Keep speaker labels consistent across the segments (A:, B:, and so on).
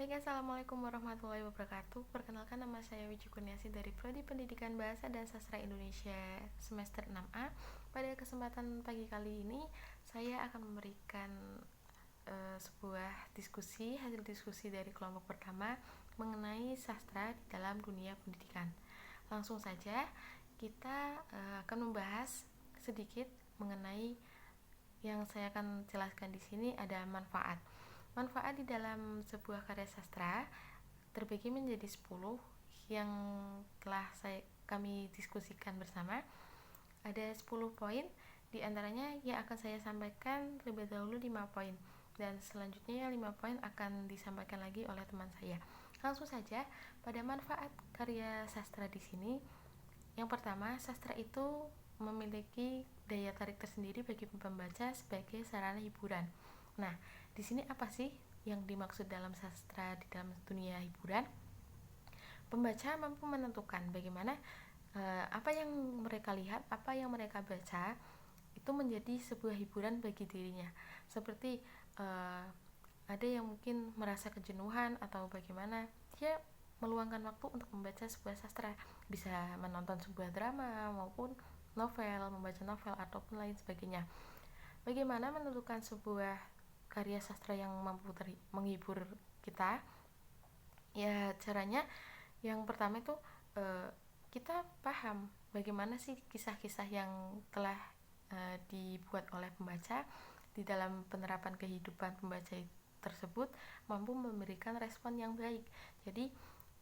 A: Baik, Assalamualaikum warahmatullahi wabarakatuh. Perkenalkan, nama saya Wiji Kurniasi dari Prodi Pendidikan Bahasa dan Sastra Indonesia semester 6A. Pada kesempatan pagi kali ini, saya akan memberikan sebuah hasil diskusi dari kelompok pertama mengenai sastra di dalam dunia pendidikan. Langsung saja, kita akan membahas sedikit mengenai yang saya akan jelaskan di sini ada manfaat. Manfaat di dalam sebuah karya sastra terbagi menjadi 10 yang telah kami diskusikan bersama. Ada 10 poin, di antaranya yang akan saya sampaikan terlebih dahulu 5 poin dan selanjutnya 5 poin akan disampaikan lagi oleh teman saya. Langsung saja pada manfaat karya sastra di sini. Yang pertama, sastra itu memiliki daya tarik tersendiri bagi pembaca sebagai sarana hiburan. Nah, di sini apa sih yang dimaksud dalam sastra di dalam dunia hiburan? Pembaca mampu menentukan bagaimana apa yang mereka lihat, apa yang mereka baca itu menjadi sebuah hiburan bagi dirinya. Seperti ada yang mungkin merasa kejenuhan atau bagaimana, dia meluangkan waktu untuk membaca sebuah sastra, bisa menonton sebuah drama maupun novel, membaca novel ataupun lain sebagainya. Bagaimana menentukan sebuah karya sastra yang mampu menghibur kita? Ya, caranya yang pertama itu kita paham bagaimana sih kisah-kisah yang telah dibuat oleh pembaca di dalam penerapan kehidupan pembaca tersebut mampu memberikan respon yang baik. Jadi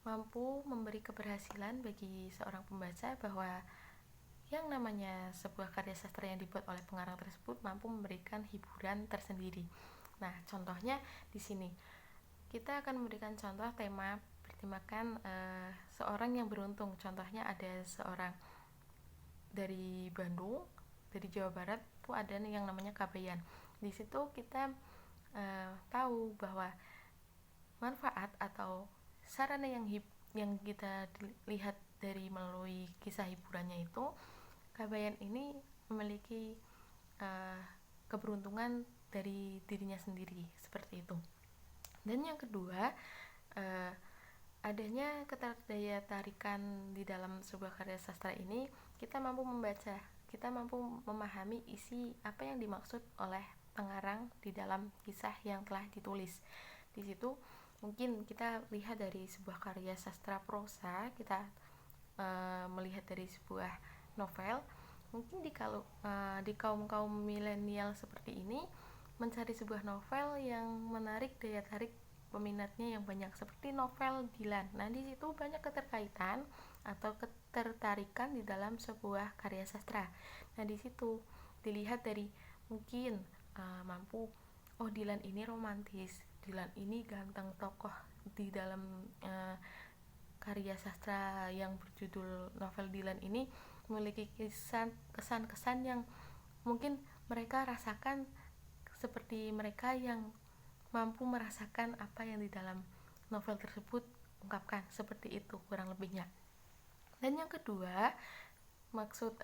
A: mampu memberi keberhasilan bagi seorang pembaca bahwa yang namanya sebuah karya sastra yang dibuat oleh pengarang tersebut mampu memberikan hiburan tersendiri. Nah, contohnya di sini kita akan memberikan contoh tema bertemakan seorang yang beruntung. Contohnya ada seorang dari Bandung, dari Jawa Barat, itu ada yang namanya Kabayan. Di situ kita tahu bahwa manfaat atau sarana yang kita lihat dari melalui kisah hiburannya itu, Kabayan ini memiliki keberuntungan dari dirinya sendiri, seperti itu. Dan yang kedua, adanya ketidakdaya tarikan di dalam sebuah karya sastra ini, kita mampu membaca, kita mampu memahami isi apa yang dimaksud oleh pengarang di dalam kisah yang telah ditulis. Di situ mungkin kita lihat dari sebuah karya sastra prosa, kita melihat dari sebuah novel. Mungkin di kaum milenial seperti ini, mencari sebuah novel yang menarik daya tarik peminatnya yang banyak, seperti novel Dilan. Nah, di situ banyak keterkaitan atau ketertarikan di dalam sebuah karya sastra. Nah, di situ dilihat dari mungkin mampu, oh Dilan ini romantis, Dilan ini ganteng. Tokoh di dalam karya sastra yang berjudul novel Dilan ini memiliki kesan-kesan yang mungkin mereka rasakan seperti mereka yang mampu merasakan apa yang di dalam novel tersebut ungkapkan, seperti itu kurang lebihnya. Dan yang kedua, maksud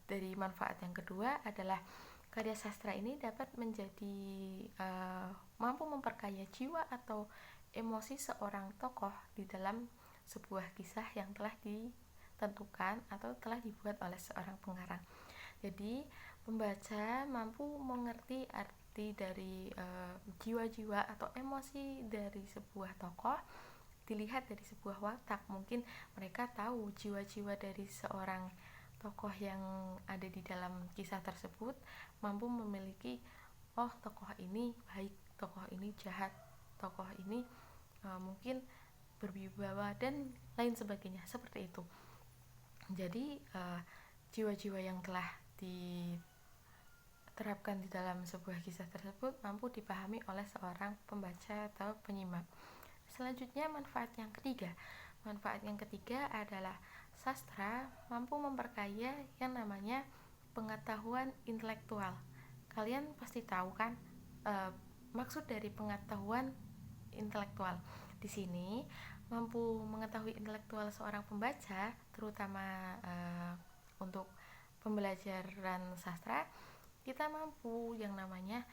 A: dari manfaat yang kedua adalah karya sastra ini dapat menjadi mampu memperkaya jiwa atau emosi seorang tokoh di dalam sebuah kisah yang telah ditentukan atau telah dibuat oleh seorang pengarang. Jadi pembaca mampu mengerti arti dari jiwa-jiwa atau emosi dari sebuah tokoh dilihat dari sebuah watak. Mungkin mereka tahu jiwa-jiwa dari seorang tokoh yang ada di dalam kisah tersebut mampu memiliki, oh tokoh ini baik, tokoh ini jahat, tokoh ini mungkin berwibawa dan lain sebagainya, seperti itu. Jadi jiwa-jiwa yang telah diterapkan di dalam sebuah kisah tersebut mampu dipahami oleh seorang pembaca atau penyimak. Selanjutnya, manfaat yang ketiga. Manfaat yang ketiga adalah sastra mampu memperkaya yang namanya pengetahuan intelektual. Kalian pasti tahu kan maksud dari pengetahuan intelektual. Di sini mampu mengetahui intelektual seorang pembaca, terutama untuk pembelajaran sastra, kita mampu yang namanya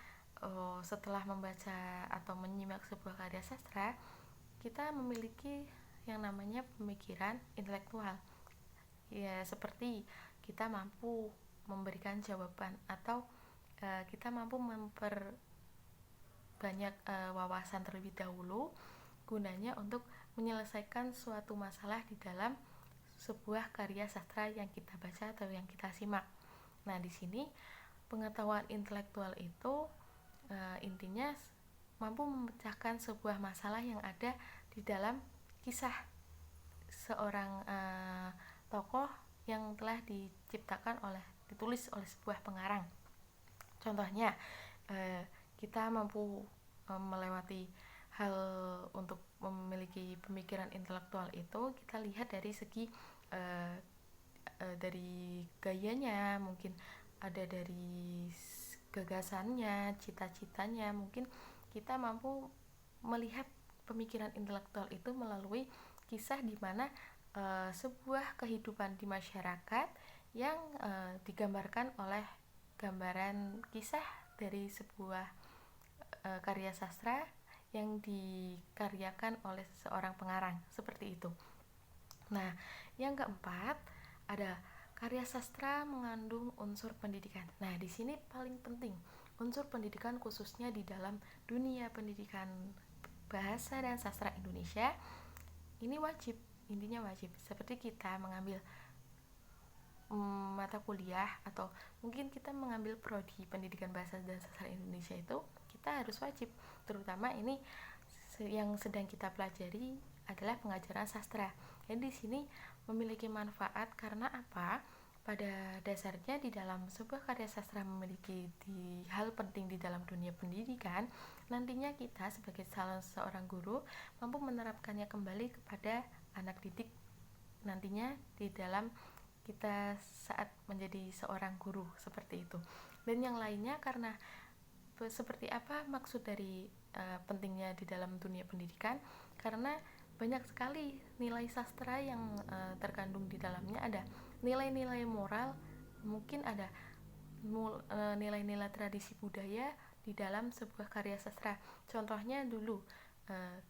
A: setelah membaca atau menyimak sebuah karya sastra, kita memiliki yang namanya pemikiran intelektual. Ya, seperti kita mampu memberikan jawaban atau kita mampu memperbanyak wawasan terlebih dahulu, gunanya untuk menyelesaikan suatu masalah di dalam sebuah karya sastra yang kita baca atau yang kita simak. Nah, di sini pengetahuan intelektual itu intinya mampu memecahkan sebuah masalah yang ada di dalam kisah seorang tokoh yang telah ditulis oleh sebuah pengarang. Contohnya, kita mampu melewati hal untuk memiliki pemikiran intelektual itu kita lihat dari segi dari gayanya, mungkin ada dari gagasannya, cita-citanya. Mungkin kita mampu melihat pemikiran intelektual itu melalui kisah di mana sebuah kehidupan di masyarakat yang digambarkan oleh gambaran kisah dari sebuah karya sastra yang dikaryakan oleh seorang pengarang, seperti itu. Nah, yang keempat, ada karya sastra mengandung unsur pendidikan. Nah, di sini paling penting unsur pendidikan khususnya di dalam dunia pendidikan bahasa dan sastra Indonesia. Ini wajib, intinya wajib. Seperti kita mengambil mata kuliah atau mungkin kita mengambil prodi pendidikan bahasa dan sastra Indonesia, itu kita harus wajib, terutama ini yang sedang kita pelajari adalah pengajaran sastra. Jadi di sini memiliki manfaat karena apa? Pada dasarnya di dalam sebuah karya sastra memiliki hal penting di dalam dunia pendidikan. Nantinya kita sebagai seorang guru mampu menerapkannya kembali kepada anak didik nantinya di dalam kita saat menjadi seorang guru, seperti itu. Dan yang lainnya, karena seperti apa maksud dari pentingnya di dalam dunia pendidikan, karena banyak sekali nilai sastra yang terkandung di dalamnya. Ada nilai-nilai moral, mungkin ada nilai-nilai tradisi budaya di dalam sebuah karya sastra. Contohnya dulu,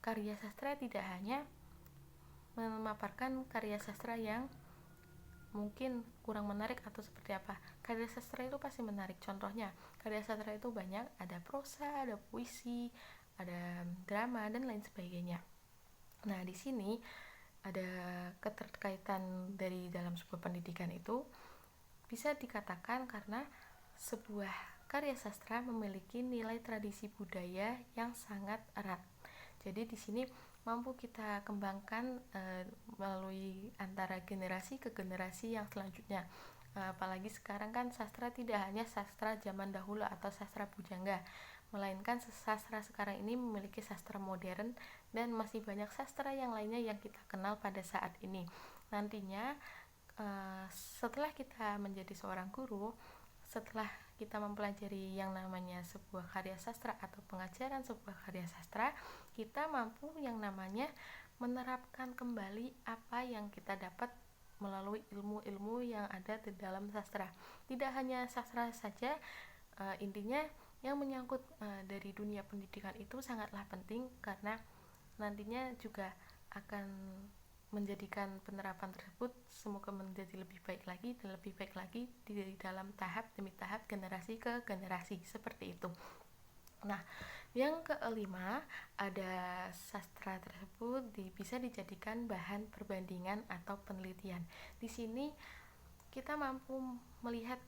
A: karya sastra tidak hanya memaparkan karya sastra yang mungkin kurang menarik atau seperti apa. Karya sastra itu pasti menarik. Contohnya, karya sastra itu banyak, ada prosa, ada puisi, ada drama, dan lain sebagainya. Nah, di sini ada keterkaitan dari dalam sebuah pendidikan itu bisa dikatakan karena sebuah karya sastra memiliki nilai tradisi budaya yang sangat erat. Jadi di sini mampu kita kembangkan melalui antara generasi ke generasi yang selanjutnya. Apalagi sekarang kan sastra tidak hanya sastra zaman dahulu atau sastra pujangga, melainkan sastra sekarang ini memiliki sastra modern dan masih banyak sastra yang lainnya yang kita kenal pada saat ini. Nantinya setelah kita menjadi seorang guru, setelah kita mempelajari yang namanya sebuah karya sastra atau pengajaran sebuah karya sastra, kita mampu yang namanya menerapkan kembali apa yang kita dapat melalui ilmu-ilmu yang ada di dalam sastra. Tidak hanya sastra saja, intinya yang menyangkut dari dunia pendidikan itu sangatlah penting, karena nantinya juga akan menjadikan penerapan tersebut semoga menjadi lebih baik lagi dan lebih baik lagi di dalam tahap demi tahap, generasi ke generasi, seperti itu. Nah, yang kelima, ada sastra tersebut bisa dijadikan bahan perbandingan atau penelitian. Di sini kita mampu melihat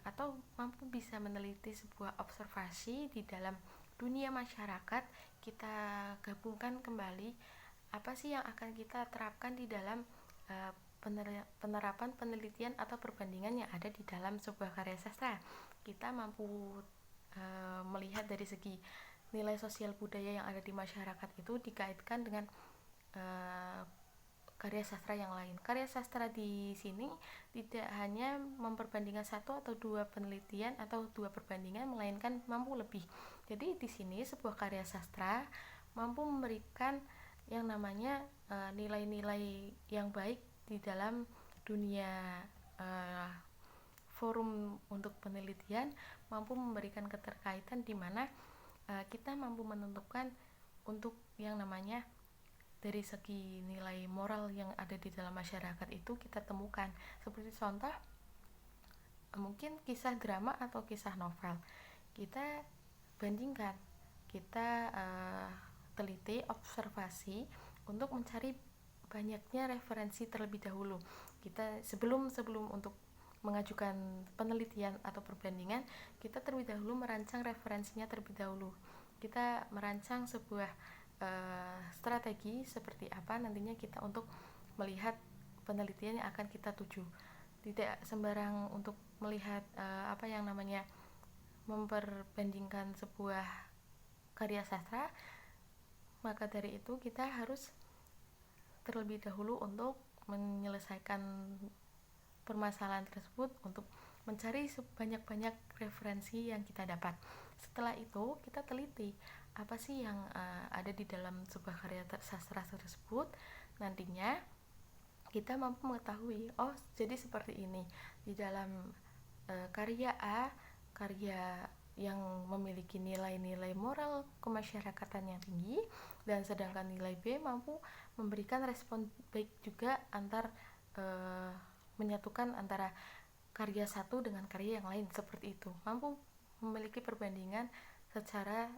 A: atau mampu bisa meneliti sebuah observasi di dalam dunia masyarakat. Kita gabungkan kembali apa sih yang akan kita terapkan di dalam penerapan penelitian atau perbandingan yang ada di dalam sebuah karya sastra. Kita mampu melihat dari segi nilai sosial budaya yang ada di masyarakat itu dikaitkan dengan karya sastra yang lain. Karya sastra di sini tidak hanya memperbandingkan satu atau dua penelitian atau dua perbandingan, melainkan mampu lebih. Jadi di sini sebuah karya sastra mampu memberikan yang namanya nilai-nilai yang baik di dalam dunia forum untuk penelitian, mampu memberikan keterkaitan di mana kita mampu menentukan untuk yang namanya dari segi nilai moral yang ada di dalam masyarakat itu kita temukan. Seperti contoh, mungkin kisah drama atau kisah novel, kita bandingkan, kita teliti, observasi untuk mencari banyaknya referensi terlebih dahulu. Kita sebelum untuk mengajukan penelitian atau perbandingan, kita terlebih dahulu merancang referensinya terlebih dahulu. Kita merancang sebuah strategi seperti apa nantinya kita untuk melihat penelitian yang akan kita tuju. Tidak sembarang untuk melihat apa yang namanya memperbandingkan sebuah karya sastra. Maka dari itu kita harus terlebih dahulu untuk menyelesaikan permasalahan tersebut, untuk mencari sebanyak-banyak referensi yang kita dapat. Setelah itu kita teliti apa sih yang ada di dalam sebuah karya sastra tersebut. Nantinya kita mampu mengetahui, oh jadi seperti ini di dalam karya A, karya yang memiliki nilai-nilai moral kemasyarakatan yang tinggi, dan sedangkan nilai B mampu memberikan respon baik juga menyatukan antara karya satu dengan karya yang lain, seperti itu, mampu memiliki perbandingan secara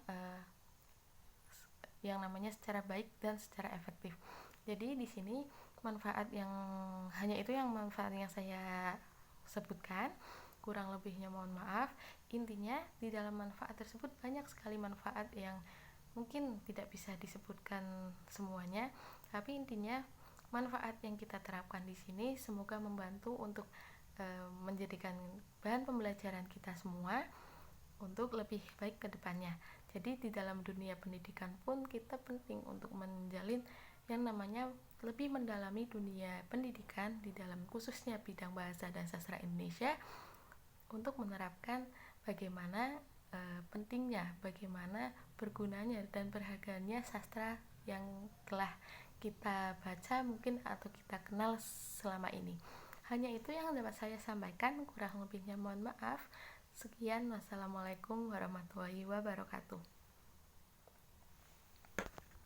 A: yang namanya secara baik dan secara efektif. Jadi di sini manfaat yang hanya itu yang manfaat yang saya sebutkan, kurang lebihnya mohon maaf. Intinya di dalam manfaat tersebut banyak sekali manfaat yang mungkin tidak bisa disebutkan semuanya, tapi intinya manfaat yang kita terapkan di sini semoga membantu untuk menjadikan bahan pembelajaran kita semua untuk lebih baik ke depannya. Jadi di dalam dunia pendidikan pun kita penting untuk menjalin yang namanya lebih mendalami dunia pendidikan di dalam khususnya bidang bahasa dan sastra Indonesia, untuk menerapkan bagaimana pentingnya, bagaimana bergunanya dan berharganya sastra yang telah kita baca mungkin atau kita kenal selama ini. Hanya itu yang dapat saya sampaikan, kurang lebihnya mohon maaf. Sekian, wassalamualaikum warahmatullahi wabarakatuh.